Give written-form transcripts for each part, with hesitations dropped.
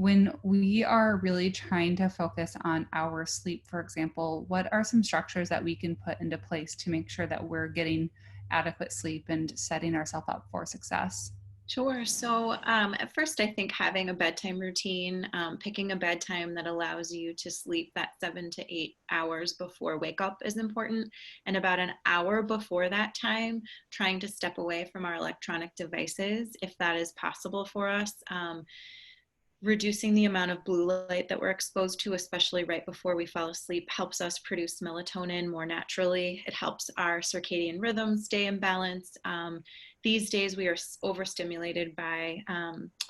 when we are really trying to focus on our sleep, for example, what are some structures that we can put into place to make sure that we're getting adequate sleep and setting ourselves up for success? Sure. So, at first, I think having a bedtime routine, picking a bedtime that allows you to sleep that 7 to 8 hours before wake up is important. And about an hour before that time, trying to step away from our electronic devices, if that is possible for us. Reducing the amount of blue light that we're exposed to, especially right before we fall asleep, helps us produce melatonin more naturally. It helps our circadian rhythm stay in balance. These days, we are overstimulated by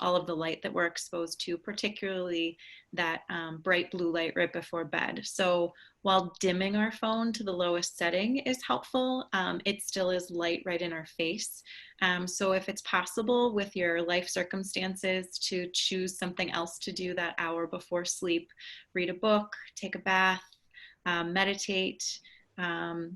all of the light that we're exposed to, particularly that bright blue light right before bed. So, while dimming our phone to the lowest setting is helpful, it still is light right in our face. So if it's possible with your life circumstances to choose something else to do that hour before sleep, read a book, take a bath, meditate,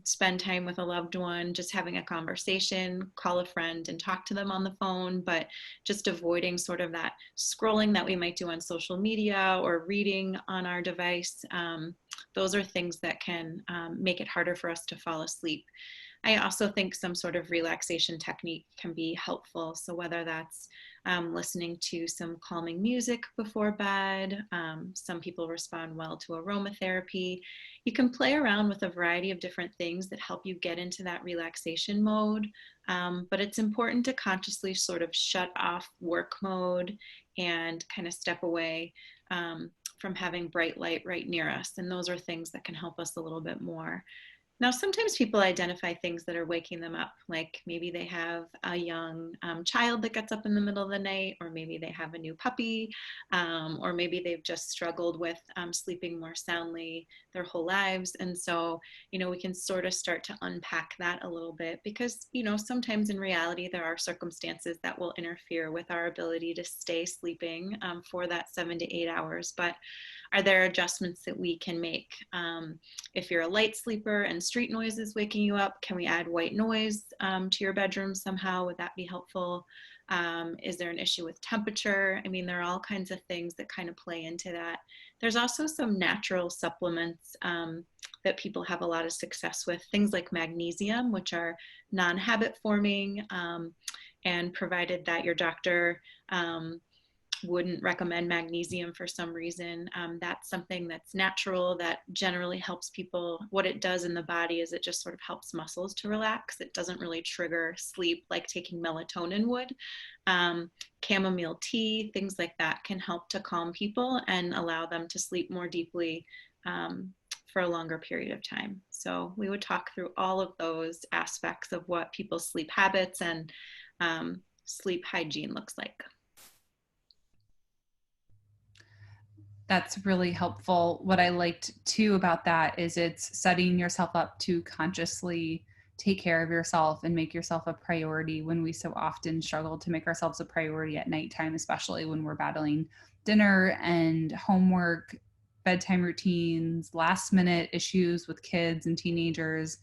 spend time with a loved one, just having a conversation, call a friend and talk to them on the phone, but just avoiding sort of that scrolling that we might do on social media or reading on our device. Those are things that can make it harder for us to fall asleep. I also think some sort of relaxation technique can be helpful. So whether that's listening to some calming music before bed, some people respond well to aromatherapy. You can play around with a variety of different things that help you get into that relaxation mode. But it's important to consciously sort of shut off work mode and kind of step away from having bright light right near us. And those are things that can help us a little bit more. Now, sometimes people identify things that are waking them up, like maybe they have a young child that gets up in the middle of the night, or maybe they have a new puppy, or maybe they've just struggled with sleeping more soundly their whole lives. And so, we can sort of start to unpack that a little bit because, sometimes in reality, there are circumstances that will interfere with our ability to stay sleeping for that 7 to 8 hours. But are there adjustments that we can make? If you're a light sleeper and street noise is waking you up, can we add white noise to your bedroom somehow? Would that be helpful? Is there an issue with temperature? I mean, there are all kinds of things that kind of play into that. There's also some natural supplements that people have a lot of success with, things like magnesium, which are non-habit forming, and provided that your doctor wouldn't recommend magnesium for some reason. That's something that's natural that generally helps people. What it does in the body is it just sort of helps muscles to relax. It doesn't really trigger sleep like taking melatonin would. Chamomile tea, things like that can help to calm people and allow them to sleep more deeply for a longer period of time. So we would talk through all of those aspects of what people's sleep habits and sleep hygiene looks like. That's really helpful. What I liked too about that is it's setting yourself up to consciously take care of yourself and make yourself a priority when we so often struggle to make ourselves a priority at nighttime, especially when we're battling dinner and homework, bedtime routines, last minute issues with kids and teenagers,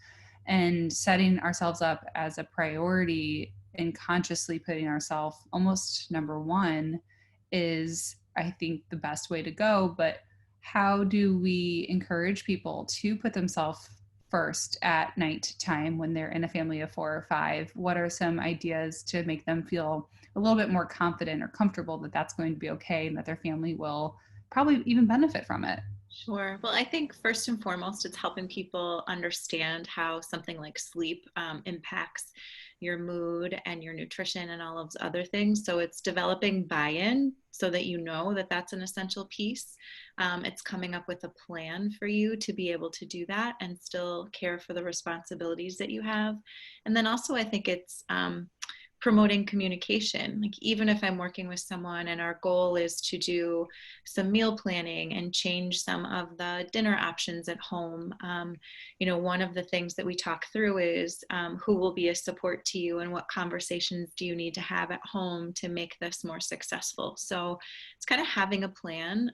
and setting ourselves up as a priority and consciously putting ourselves almost number one is, I think, the best way to go. But how do we encourage people to put themselves first at night time when they're in a family of 4 or 5? What are some ideas to make them feel a little bit more confident or comfortable that that's going to be okay and that their family will probably even benefit from it? Sure. Well, I think first and foremost, it's helping people understand how something like sleep impacts your mood and your nutrition and all of those other things. So it's developing buy-in so that you know that that's an essential piece. It's coming up with a plan for you to be able to do that and still care for the responsibilities that you have. And then also, I think it's promoting communication. Like even if I'm working with someone and our goal is to do some meal planning and change some of the dinner options at home, one of the things that we talk through is who will be a support to you and what conversations do you need to have at home to make this more successful. So it's kind of having a plan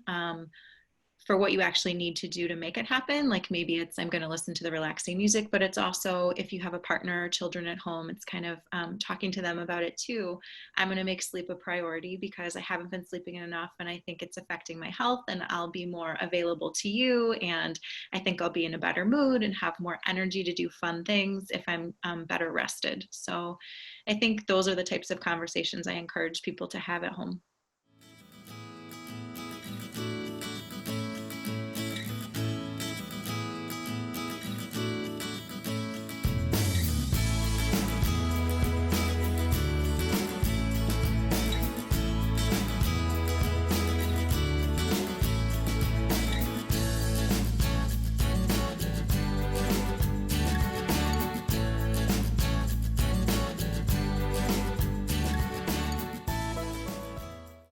for what you actually need to do to make it happen. Like maybe it's, I'm going to listen to the relaxing music, but it's also, if you have a partner or children at home, it's kind of talking to them about it too. I'm going to make sleep a priority because I haven't been sleeping enough and I think it's affecting my health, and I'll be more available to you. And I think I'll be in a better mood and have more energy to do fun things if I'm better rested. So I think those are the types of conversations I encourage people to have at home.